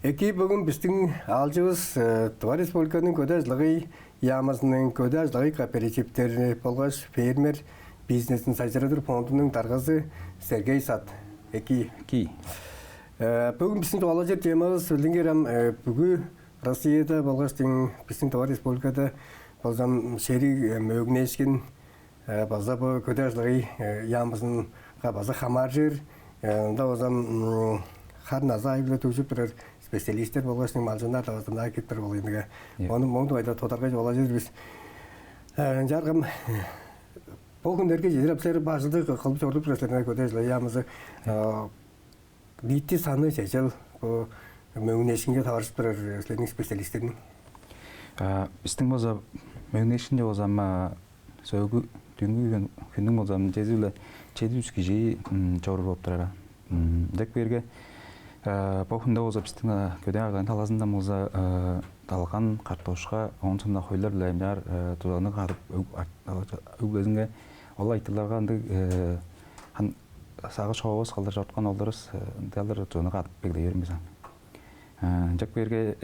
Эки бүгін біздің алжыбыз Туар Республиканың көдәжлығы ямасының көдәжлығы кооперативтері болғаш фермер бизнесін сайжырадыр фондының тарғазы Сергей Сат. Эки. Бүгін біздің туала жер темамыз сөйлінгерім бүгі Россияда болғаштың біздің Туар Республикада болзам шері мөгнешкен база бұл көдәжлығы ямасының база хамар жер. Да болзам хар наза айбылы төжіп тұрар специалистер болғашының малжындар тавазында кеттір болғандығы. Оның мұңды айда тотарға жола жүрбіз. Жарғым, бұл күндерге жедір апсайры бажылды қылып жордып жүресілеріне көте жылы ямызы бейітті саны жежел мөңінешінге таварышып тұрар жүресілерінің специалистерінің. Біздің болза мөңінешінде болзам сөйгі түнгі күндің болзам жезілі 700 кежей жорып болып тұрара. Дәк берге Бохында олза біздің көде ағайын талазында олза талған картошқа, оның сонда қойлар біләйімдер тұзағыны қатып өглезінге ол айтыларға сағы шауыз қалдар жартқан олдарыз дәлдер тұзағыны қатып бекді ерімбезен. Жак берге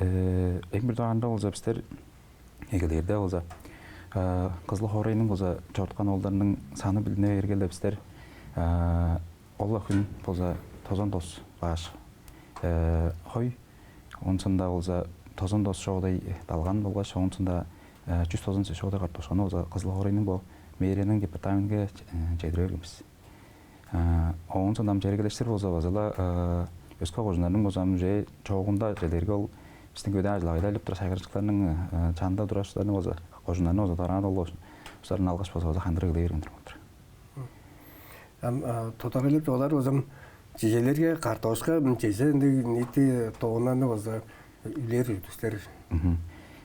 ең бір дұрағында олза біздер егелерде олза қызыл қорайының олза жартқан олдарының саны біліне ергелі біздер олла күн олза тозан дос бағаш. Хой, онсында олза тозан дос жоғдай далған болғаш, онсында 190 жоғдай қартошқаны олза қызыл қорайының бұл мейренің департаментге жайдыр өргіміз. Онсында жәргелештер болза базала өскі қожынарының болзам жай жоғында жайлерге ол біздің көде ажылағыда әліп тұра сайғыршықларының чанында дұрашыларының болза қожынарының олза тараған ол болсын. Осыларын алғаш болса олза қандыры кілі ерген тұрмақтыр. Тотағылып жоғалар өзім жежелерге картошка жезе нити тоғынан болса үйлер үтістер.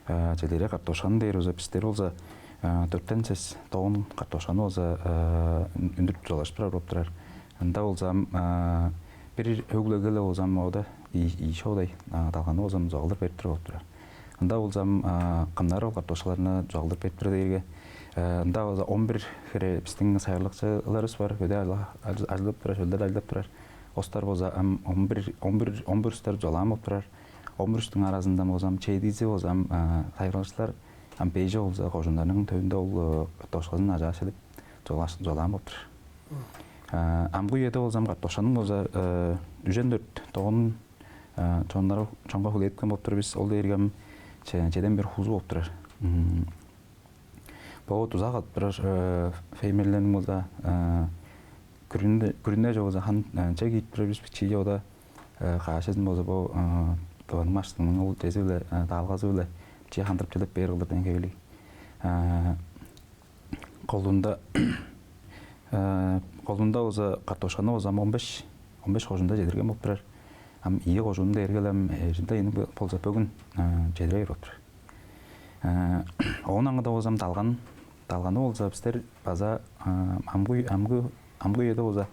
Жежелерге картошканы дейір өзі пістер олза төрттен сіз тоғын картошканы олза үндіріп жолашып тұрар болып тұрар. Анда олзам бір өглегілі олзам ода иші одай талғаны олзам жоғалдыр беріп тұрар болып тұрар. Анда олзам қымнары ол картошкаларына жоғалдыр беріп тұрар дейірге. Анда олза 11 кері біздің сайырлықшыларыз бар, көде ажылып тұрар, шөлдер ажылып тұрар. Остар болса 11 үстер жолам болып тұрар. 11 үстің аразында болсам чейдейзі болсам сайғырылшылар бейжі олса қожындарының төвінде ол қаттошқазын ажа шеліп жолам болып тұрар. Амғы еді болсам қаттошқаның болса үжен 4 тоғын чонға құл еткен болып тұрар. Біз ол дейіргем чеден бір хузу болып тұрар. Бұл тұзақ атып тұрар феймерлерінің болса күрінде жоғыза хан чай кейт бірі біз чейде ода қағашызын болса бұл туаның машының ол тезі өлі, далғазы өлі чей қандырып келіп бейір қылдырдан кегілі. Қолында олса қартошқаны олсам 15 қожында жедірген болып тұрар. Ие қожында ергелем жында ені болса бөгін жедірге болып тұрар. Оғын аңыда олсам далғаны олса біздер база амғы еді олза,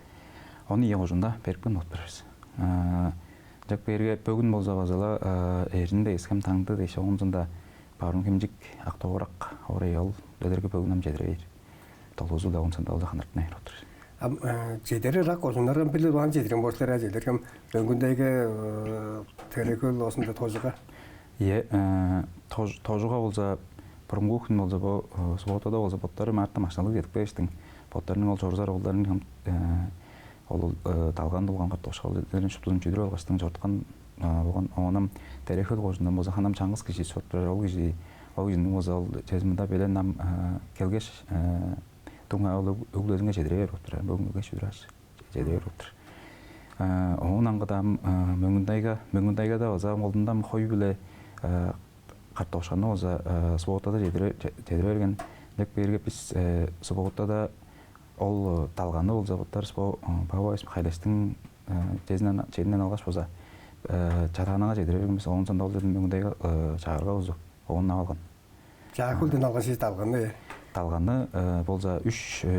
оны ие қожында беріппен отырырыз. Жак берге бөгін болза базала әрінде ескім таңды дейші оңызында барын кемжік ақтауырақ орай ол дөдерге бөгінім жедірейір. Толғызу да оңызында олза қандыртын әйір отырыр. Жедері рақ қожынлардан білі бағын жедірген болсылар жедіргім бөгіндегі тәрекөл осында тожыға? Тожыға олза бұрынғы күн болза бұл сұғытада олза боттары мәртті машиналық едік бәйштің. Боттарының ол жорзар олдарының талған болған қартошқаларын шыптызын жүйдірі алғаштың жортқан болған оғанам тәрекөл қожындан болса қанам чаңғыз кеші сұрттырар ол кешінің олза жезімінде белен нам келгеш тұңға өглезіңе жедірер өттірар, бөгінге жедірер өттір. Оғын аңғыдам мөңіндайға да олза олдындам қой біле қартошқаны олза сұбоғытада жедірерген дек берге біз сұбоғытада ол талғаны ол заводтар бауа қайластың жедінен алғаш болса чатағанаға жедірергіміз оның сонда ол жердің мөңіндегі шағырға ұзы оғынна алған. Жағылдың алған сіз талғаны? Талғаны болса үш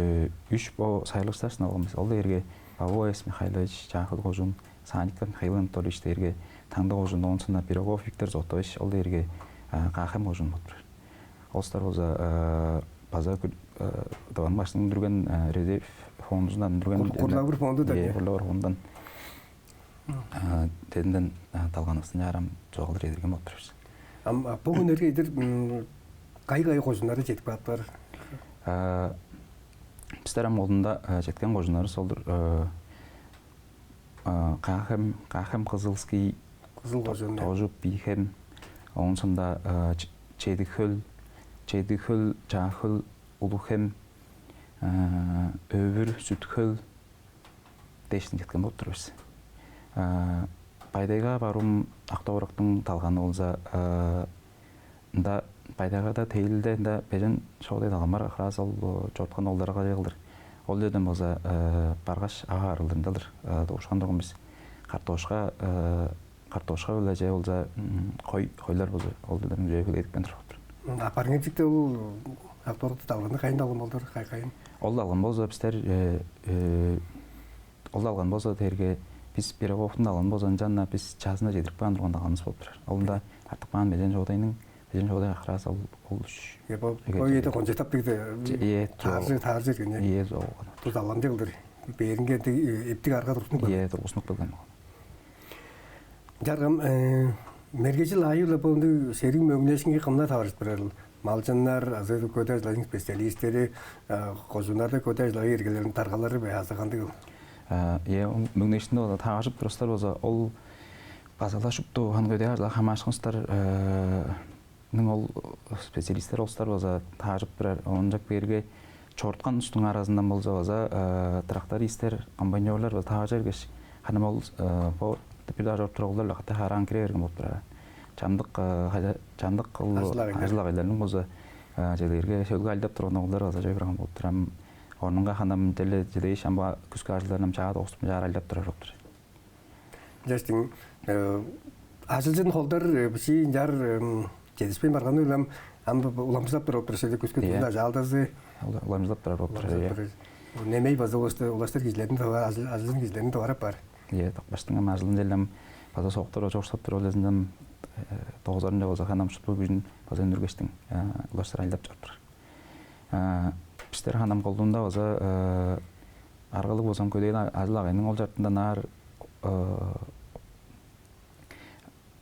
сайылық старшын алғанбыз. Ол да ерге Бауа Михайлович, Жағыл қожын, Саников Михаил Анатольевич да ерге таңды қожын, оның сонда Пирогов Виктор Зотович, ол да ерге қақым қожын болып тұр. Олстар болса база Даван башының дүрген резерв фондынан дүрген Құрлауыр фонды да. Құрлауыр фондынан Тедінден талғаныстың жарам жоғалыр едірген болып тұрырыз. Бұл күндерге едір қай қожынлары жетіп баттар? Біздер олында жеткен қожынлары солдыр Қахым Қызылский, Қызыл қожын. Тожу Бихем, оның сонда Чедіхөл, Жағыл, Улухем, Өвір, Сүтхөл дейшін жеткен болып тұрырыз. Пайдайға барум Ақтаурақтың талғаны олза пайдайға да тейілді да бәжін шоғдай талғамар ақыраз ол жортқан олдарға жайғылдыр. Ол дөден болса барғаш аға арылдырындалыр. Доғышқан біз картошқа өлі жай олза қойлар болса ол дөден жай өледікпен тұрғыптыр. Апаргенчикте ол Ақтаурақты талғаны қайын алған болдыр, қайын? Ол алған болса біздер ол алған болса терге biz Пироговтың алған болсан жанна біз жазына жетіріп баған тұрғанда алғанымыз болып тұрар. Олында артық баған бәжен жоғдай ақырас ол үш. Ой, еді қонжа таптықты тағыр жерген. Ие, жоғылған. Тұз алған деғылдыр. Берінге ептік арға тұрсын бұл. Ие, тұрғысынық білген. Жарғам, мергежіл айылы болынды серің мөңінесінге қымна таварыз бірәріл. Малжандар, азайды көдәжлайын специалистері, қожунарды көдәжлайы ергелерін тарғалары бәй азығанды қыл. Мөңнешінде олда тағашып тұрыстар болса, ол базалашып туған көдәжлай қамашқыныстар ол специалистер олыстар болса тағашып бірер. Оның жақ берге чортқан үстің аразынан болса болса трактористер, комбайнерлар тағаш ергеш. Қаным ол тәпірді ажырып тұрғылдар лақытта харан кіре ерген болып тұрар. Чамдық ажылағайларының болса жайлерге шөлгі әлдеп тұрған оғылдар болса жай бірған болып тұрам. Оныңға қанам жедей шамба күскі ажыларынан чаға тоғыстым жар әлдеп тұрар жоқтыр. Жастың, ажылжын қолдар бұши жар жедіспен барғаны ұлам ұламызлап тұрып тұршады күскі тұзда жалдазы. Ұламызлап тұрар болып тұрар. Немей базы оластар кезлерін тауар, ажылжын кезлерін тауарап бар. Баштың ажылын желем база соқтыр, жоқсап тұр олезінден 9-арында болса қанам шұтбы күжін база өндіргештің ұластар әлдеп жартыр. Біздер қанам қолдығында болса арғылы болсам көдейін ажыл ағайының ол жартында нар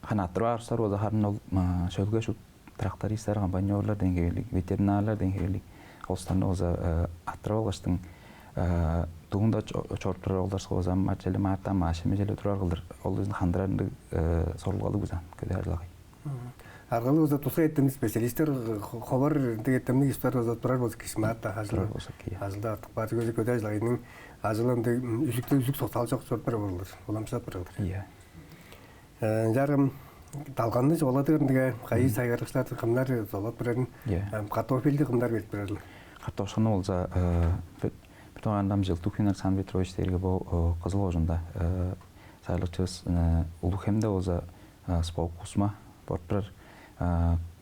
қанаттыру арыстар болса қарын ол шөлге шүт трактористер, комбайнерлар денгелік, ветеринарлар денгелік олстанды болса аттыру алғаштың туғында чорттыр олдарсы болса марчелі марта машеме желі тұрар қылдыр. Ол өзін қандырарынды сорлығалы бұзан көдей ажыл ағай. Арғалы өзі тұса еттіміз специалистер қобар дегеттімді істер өзі тұрар болса кешімі атта ажылда артық баты көзі көді ажылағының ажылымды үзік соқталы жоқ сорт бір болдыр. Оламсат бір қылдыр. Жарым талғанды жоғалады өріндіге қайы сайғарықшыларды қымдар золат бірін картофелді қымдар беріп бірін. Картошқаны олса Тұрғандам Желтухинар Сан Петровичтерге бұл қызыл қожында сайлықчыз Улухемде олса спау құсма бортпырар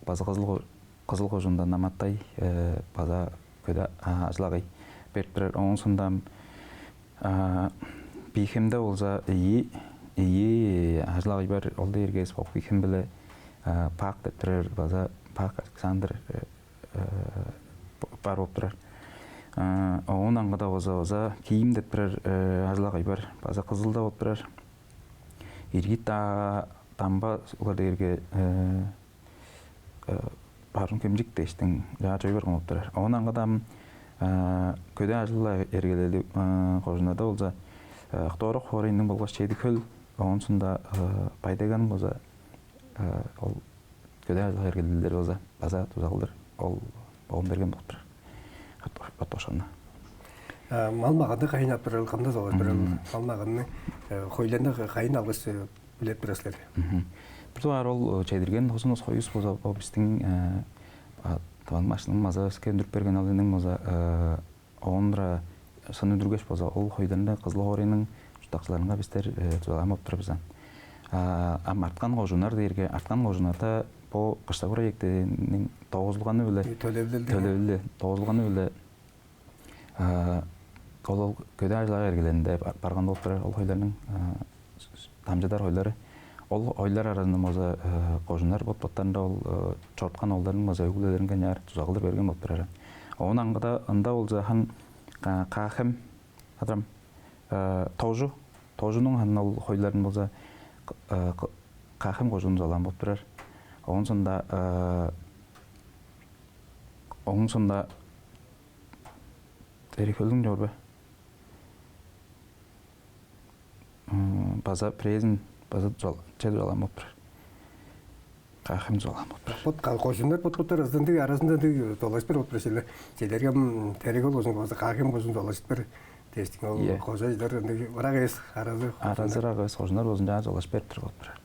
база қызыл қожында наматтай база көді ажылағай беріп оның сұндам Бихемде олса ие ажылағай бар олды ерге спау Бихем білі пақ деп тұрар база пақ Александр бар болып тұрар. Оғын аңғыда оza кейім деп бірер ажылағай бар, база қызылда болып бірер. Ергет тамба оларды ерге барын көмжік дейштің жаға жой барған болып бірер. Оғын аңғыдам көде ажылға ергеледі қожынада олза Ақтаурық хорейінің болғаш чейді көл, оғын сұнда пайдайғаның болза көде ажылға ергеледілер олза база тұзағылдыр, ол оғын берген болып бірер. Картошаны. Малмағанды қайын ап бірі, қамда золат бірі, малмағанды қойланды қайын алғыс білет бірәслер. Бір туғар ол чайдырген қосын осы қойыс болса, ол біздің таван машының маза өске өндіріп берген алының маза оғындыра сын өндіргеш болса, ол қойданды қызыл қорының жұтақшыларыңға біздер тұзалам өп тұрып бізден. Артқан қожынар дейірге, артқан қожынарда бұл қышта проектінің тоғызылғаны өлі, тоғызылғаны өлі ол көді ажылағы ергелерінде барған болып тұрар ол қойларының тамжадар қойлары. Ол ойлар арасында моза қожынар бот-боттарында ол чортқан олдарының моза өгілерін кәнер тұзағылыр берген болып тұрар. Оның аңғыда ол захан қақым, тожу тожунун анан ол хойларын болса кахым кожун залам болуп турар. Оң сонда терекөлдің жорбы. База презин, база чед жалам болуп турар. Кахым жалам болуп турар. Вот кожундар боттар арасында долашпыр отпреселе. Селерге терекөл кожун болса кахым кожун долашпыр. Тестин ол кожаждар рагыс аразы. Аразы рагыс кожундар кожун жалаш берип туруп турар.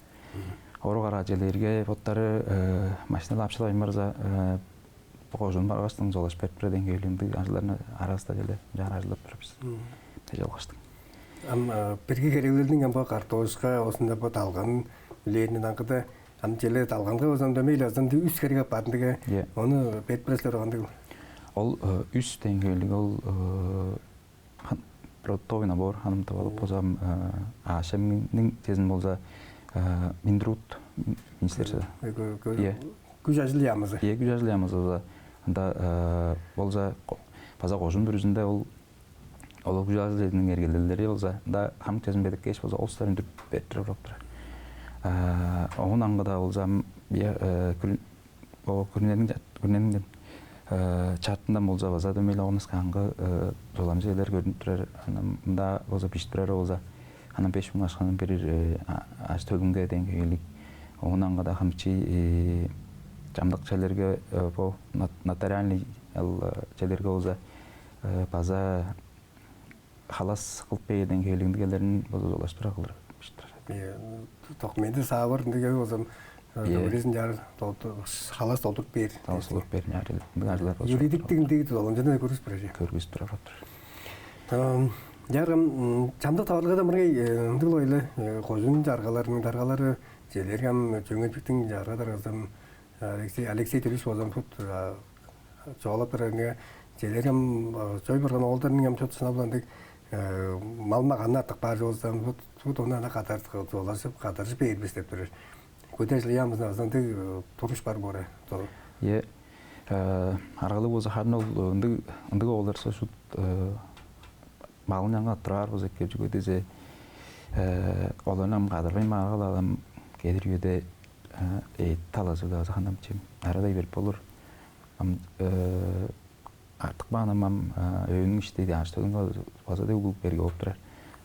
Ору кара желерге боттары машина апшылай мырза кожун баргастын жалаш берип туруп деңгээлинди ажларына арасында желе жаражлап турабыз. Жалгаштык. Бірге кереулердің бо картошка осында бо талган леринин аңкыда желе талганга озон дөмөйлө озонду үс керге бардыгы оны бетпреслер огондугу. Ол үс деңгээлик ол продуктовый набор анымда болуп озам ашемнин тезин болса Минтруд министерстве. Күз ажылыямыз. Күз ажылыямыз оза. Анда болса база кожун бүрүзүндө ол күз ажылыдын эргелелери болса да хам тезин бедик кеш болса олстарын дүп беттирип туруп. Оңун аңгыда болса күрүнөнүн чартынан болса база дөмөйлө огнускангы жолам жерлер көрүнүп турар. Мында болса пишип турар болса анан 5 миң ашканын берир аш төлүнгө деңгээлик. Оңун аңгыда хамчи жамдык жерлерге по нотариальный жерлерге болса база халас кылып бей деңгээлиндигилерин болса жолаштыра кылдырып пишип турар. Документи сабыр деге озом Резин жар халас толтуруп бер. Толтуруп бер ажлар. Юридиктигиндеги толон жана көрүс бир. Көргүз турап атыр. Жарым чамдык табылгада мыргай ындыл ойлы кожун жаргаларынын даргалары желерге жөңөтүктүн жарга даргазам Алексей Төлөш озом тут жоолап беренге желерге жой барган оолдордун чотусуна буландык малма канаттык бар жолсам тут онана катартып жолашып катарышып бербиз деп турар. Көтөжлөйамыз азанды туруш бар бора. Аргалы болса харын ол ындыгы оларса шут малын жаңа тұрар болса кеп жүгөдезе оларнам кадырбай мағыл адам кедіргеде талазы да ханам чем арадай беріп болыр. Артық бағанамам өйінің іштейді аштығын базады ұғылып берге олып тұрар.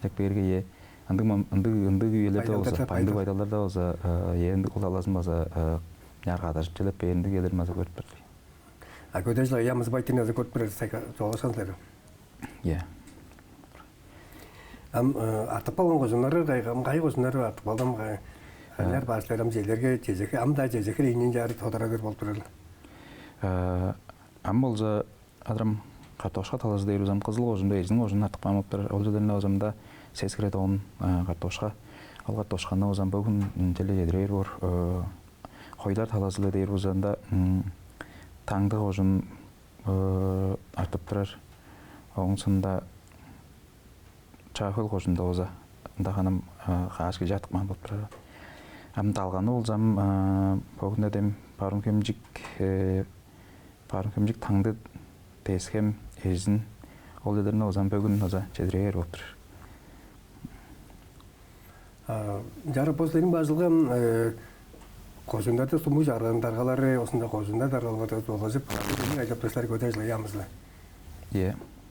Жак берге ындық үйлерді болса, пайды байдаларда болса, ендік ұлаласын болса, ярға адашып желеп бейінді келер маза көріп бірді. Көтөжлі ямыз байтын азы көріп бірді жолашқанлары? Артып балған қозынлары, қай қозынлары артып балдам қайнар басыларым жерлерге жезекі, амда жезекі рейінен жары тодырадыр болып тұрады. Болса, адырам картошка талазы дейр узам кызыл кожунда эждин кожун артык мамыптыр. Ол жерден озамда сескире тоон картошка. Ал картошканы озам бүгүн теле жедирер бор. Хойлар талазылы дейр узанда таңды кожун артып турар. Оңсунда чахыл кожунда оза. Анда ханым кашки жатык мамып турар. Талганы болсам бүгүн дем парым кемжик таңды тескем эжин ол жерден озам бүгүн оза жедирер болуптур. Жары посттерин башылган кожундарды суму жарган даргалары осунда кожундар даргаларды толгозуп айдапташтар көтөжлөйамызлы.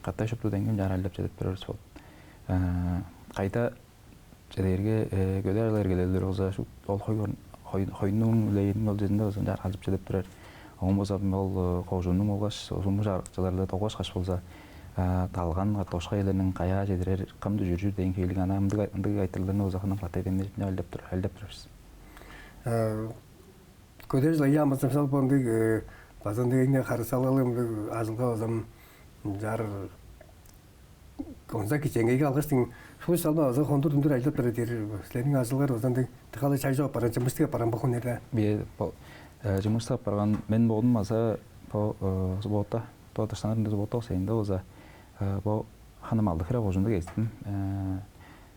Катта шопту денген жарайлап жетип беребиз болуп. Кайта жедерге көтөжлөр келелер оза ол хойнун лейин ол жеринде оза жаргалып жетип берер. Оң болса ол кожунун олгаш суму жарыкчыларды тогош каш болса талган картошка элеринин кая жедирер камды жүрүр деген кейлик ана ындык айтылган озакынан катайден алдап турабыз. Көтөжлөйамыз мисал бондук базан дегенге карасалалым ажылга озам жар конза киченгеге алгачтын шу салма оза хондур дүндүр айтып берет силердин ажылгар озандык тыкалы чай жооп баран жымыштыга баран бокун эле. Жымышта барган мен болдум аза суббота тооташтанарында суббота сейинде оза бо ханым алдыхыра кожунда кездим.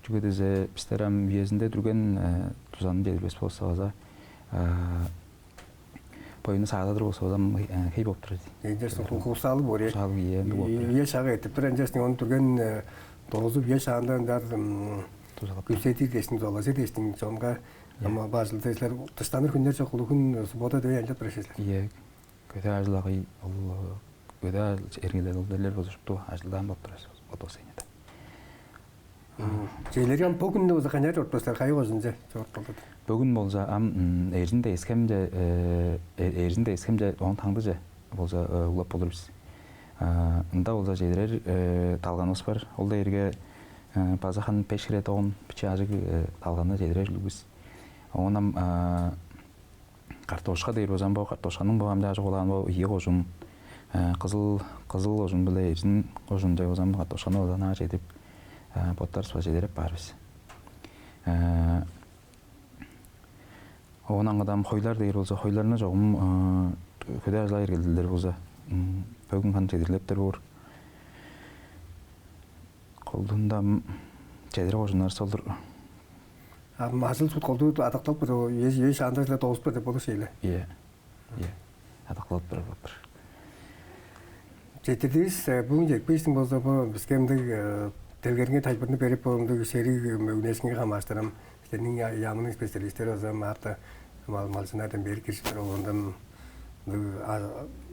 Жүгөдөзе бистерам уездинде жүргөн тузанын жедирбес болсо оза поюну саададыр болсо озам хей болуп турат. Жерсин кулсалы бор. Шагы этип туран жерсин onu turgan 9 yaş ağından dar тузалап. Күсети дестин золасы дестин жонга ама бажылдайлар тыстаныр күннер жокулу күн суббота дөй айлап барышызлар. Ие, көтө ажлагы ол көтө эргелер олдерлер бозушту ажылдан боттурас отосенде. Жейлерген бүгүндө өзү канча жортостар кайы өзүнчө жортолду. Бүгүн болса эринде эскемже он таңдыже болса улап болурбуз. Ында болса жейлер талганыбыз бар. Ол да эрге пазахан пешире тоон бичи ажык талганы жейлер үлгүз. Онам картошка дейр озан бо картошканын бо амда ажык болган бо ие кожун кызыл кожун беле эрин кожун жай озан картошканы озан ага жетип боттар спажедереп барбыз. Онан адам хойлар дейр болса хойларына жогум көдө ажлар келдилер болса бүгүн кан жедирлептер бор. Колдунда жедире кожунар солдур. Масыл сут колду атакталып бу еш андайлар тоғуспа деп болуш эле. Ие. Атакталып бар. Жетирдиз бүгүн жекпейсиң болсо бу бизкемдик телгеринге тажбырны берип болундук серик мөгүнесинге камаштырам. Сенин ямынын специалисттери өзү марта малсынардан бери киришиптер болгондон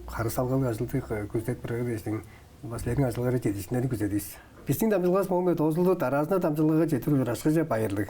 кары салгалы ажылды көздөп бирге десең баслерин ажылгары жетишинден күзөдүз. Биздин дамжылгас момент озулду таразына дамжылгыга жетүү урашкы жеп айырлык.